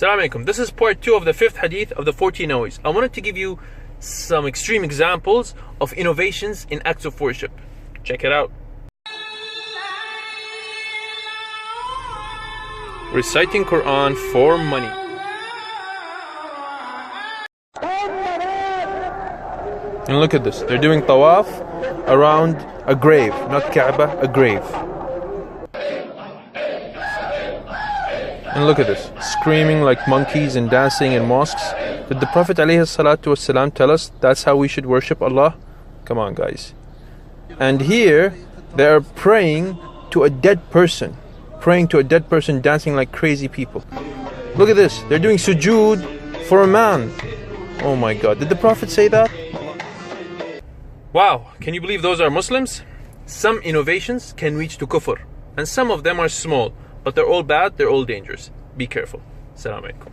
Assalamu alaikum. This is part 2 of the 5th hadith of the 14 No's. I wanted to give you some extreme examples of innovations in acts of worship. Check it out. Reciting Quran for money. And look at this. They're doing tawaf around a grave, not Kaaba, a grave. And look at this, screaming like monkeys and dancing in mosques. Did the Prophet ﷺ tell us that's how we should worship Allah? Come on, guys. And here, they're praying to a dead person. Dancing like crazy people. Look at this, they're doing sujood for a man. Oh my God, did the Prophet say that? Wow, can you believe those are Muslims? Some innovations can reach to kufr, and some of them are small. But they're all bad, they're all dangerous. Be careful. Assalamu alaikum.